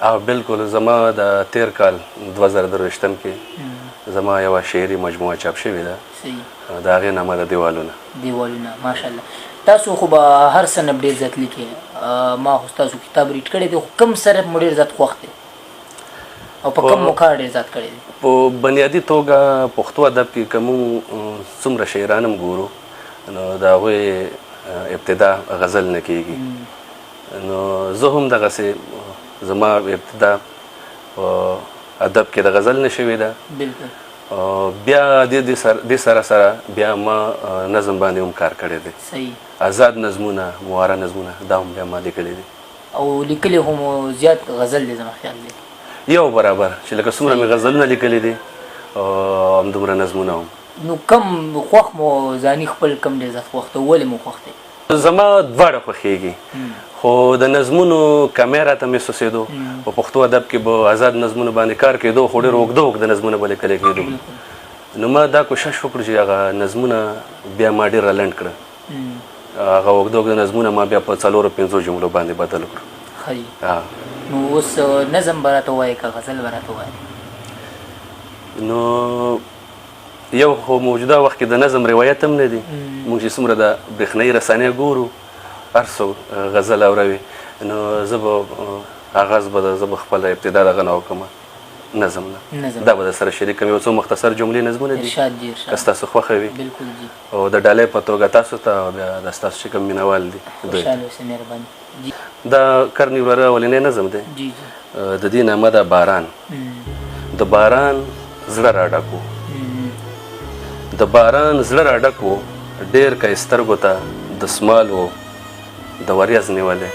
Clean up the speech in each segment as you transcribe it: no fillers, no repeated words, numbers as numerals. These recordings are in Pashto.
بالکل زما د تیر کال 2023 کې زما یوه شعري مجموعه چاپ شوې ده د هغې نامه ده دیوالونه. ماشاءالله. تاسو خو به هر سنه ډېر زیات لیکئ، ما خو ستاسو کتاب ریډ کړی دی، خو کوم سره مو ډېر زیات خوښ دی او په کوم موقع ډېر زیات کړی دی؟ په بنیادي توګه پښتو ادب کې که موږ څومره شاعران هم ګورو نو د هغوی ابتدا غزل نه کېږي. نو زه هم دغسې زما ابتدا ادب کې د غزل نه شوې ده. بیا دې سره سره بیا ما نظم باندې هم کار کړی دی. آزاد نظمونه، مواره نظمونه دا هم بیا ما لیکلي دي او لیکلي هم زیات غزل دی زما خیال دی یو برابر چې لکه څومره مې غزلونه لیکلي دي همدومره نظمونه هم. نو کم خوښ مو ځاني خپل کم ډېر زیات خوښ دی؟ ولې مو خوښ دی؟ زما دواړه خوښېږي، خو د نظمونو کمی راته محسوسېدو. په پښتو ادب کې به آزاد نظمونو باندې کار کېدو، خو ډېر اوږده نظمونه به لیکلی کېدو. نو ما دا کوشش وکړو چې هغه نظمونه بیا ما ډېر رالنډ کړه. هغه اوږده نظمونه ما بیا په 4-5 جملو باندې بدل کړو. نو اوس نظم به راته ووایې که غزل به راته ووایې؟ نو یو خو موجوده وخت کې د نظم روایت هم نه دي. موږ چې څومره د برېښنایي رسنۍ ګورو هر څوک غزل اوروي، نو زه به آغاز به زه به خپله ابتدا دغه نه وکړم نظم نه، دا به در سره شریکم. یو څو مختصر جملې نظمونه دي که ستاسو خوښه وي او د ډالۍ په توګه تاسو ته او بیا د ستاسو چې کوم مینوال دي دا کرني وراره اولنی نظم دی. د دې نامه ده باران. د باران زړه راډکو، د باران زړه راډکو، ډېر که سترګو ته دسمال و د وریځ نیولې،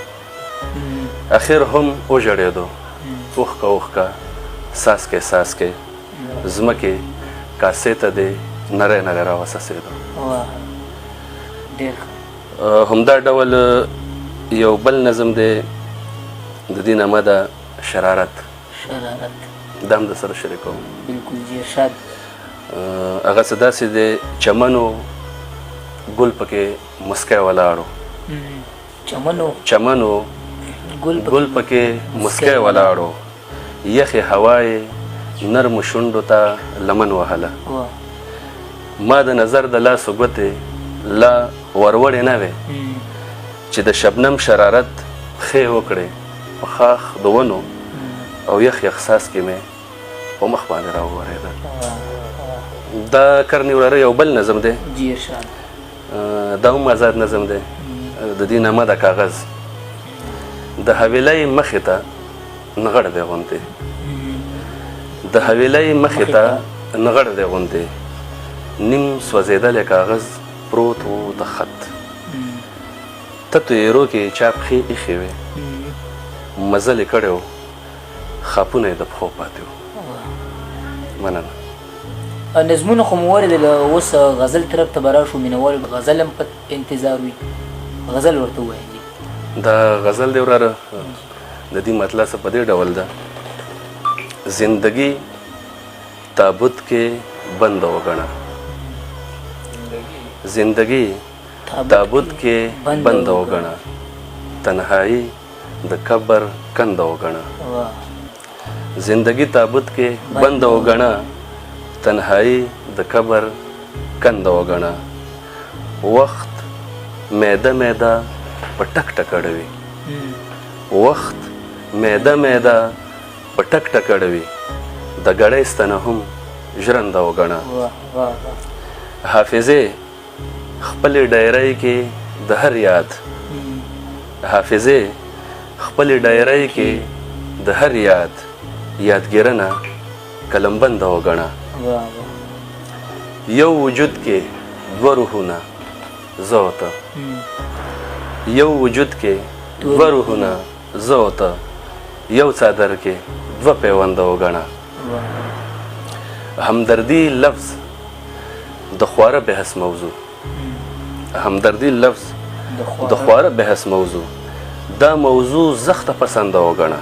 اخر هم وژړېدو اوښکه اوښکه څاڅکی څاڅکی ځمکې کاسې ته دې نری نری راوڅڅېدو. همدا ډول یو بل نظم دی، د دې نامه ده شرارت. دا هم د سره شریکوم. بلکل جی ارشاد. هغه څه داسې دی چمنو ګل پکې مسکی ولاړو، چمنو ګل پکې مسکی ولاړو، یخې هوای نرمو شونډو ته لمن وهله. ما د نظر د لاسو ګوتې لا وروړې نه وې چې د شبنم شرارت پښې وکړې په خاخ د ونو او یخ یخ څاڅکې مې په مخ باندې راوورېده. دا کرني وراره یو بل نظم دی، دا هم آزاد نظم دی. د دې نامه ده کاغذ. د حویلۍ مخې ته نغړ دی غوندې، د حویلۍ مخې ته نغړ دی غوندې، نیم سوځېدلی کاغذ پروت و د خط، تتو ایرو کې چا پښې ایښې وې، مزل یې کړی و خاپونه یې د پښو پاتې و. مننه. نظمونه خو مو واورېدل، اوس غزل طرف ته به راشو. مینهوالو غزل هم په انتظار وي، غزل ورته ووایي. دا غزل دی وراره، د دې مطلب څه په دې ډول ده: زندگی تابوت کې بند وګڼه، زندگی تابوت کې بند وګڼه، تنهایی د قبر کند وګڼه، زندگی تابوت کې بند وګڼه، تنهایی د قبر کند وګڼه، وخت میده میده په ټک ټک اړوي، وخت میده میده په ټک ټک اړوي، د ګړۍ ستنه هم ژرنده وګڼه، حافظې خپلې ډایرۍ کې د هر یاد، حافظې خپلې ډایرۍ کې د هر یاد یادګیرنه قلمبنده وګڼه، یو وجود کې دوه روحونه زه او ته، یو وجود کې دوه روحونه زه او ته، یو څادر کې دوه پیونده وګڼه، همدردي لفظ د خواره بحث موضوع، همدردي لفظ د خواره بحث موضوع، دا موضوع زخته پسنده وګڼه،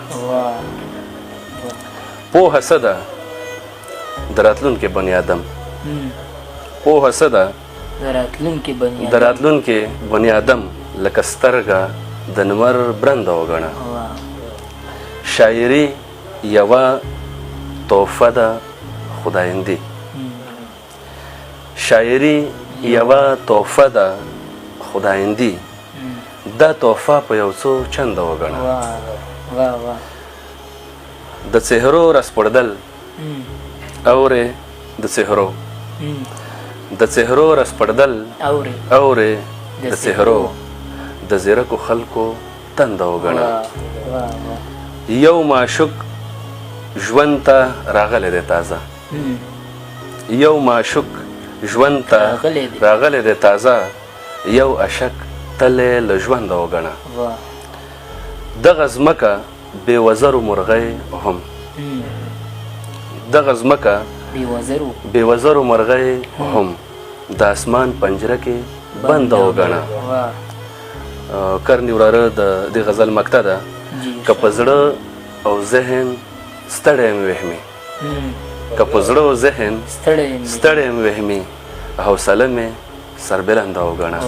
پوهه څه ده د راتلونکي بني آدم، پوهه څه ده د راتلونکي بني آدم، لکه سترګه د لمر برنده وګڼه، شاعري یوه تحفه ده خدایندي. شاعري یوه تحفه ده خدایندي. دا تحفه په یو څو چنده وګڼه. واه واه. د څهرو رسپړدل اورې د څهرو، د څهرو رسپړدل اورې د څهرو، د زیرکو خلکو تنده وګڼه. یو معشوق ژوند ته راغلی دی تازه، یو معشوق ژوند ته راغلی دی تازه، یو عشق تلې له ژونده وګڼه. دغه ځمکه بې وزرو مرغۍ هم، دغه ځمکه بې وزرو مرغۍ هم، د اسمان پنجره کې بنده وګڼه. کرني وراره د دې غزل مقطع ده. که په زړه او ذهن ستړی مې وهمي، که په زړه او ذهن ستړی مې وهمي، حوصله مې سربلنده وګڼه.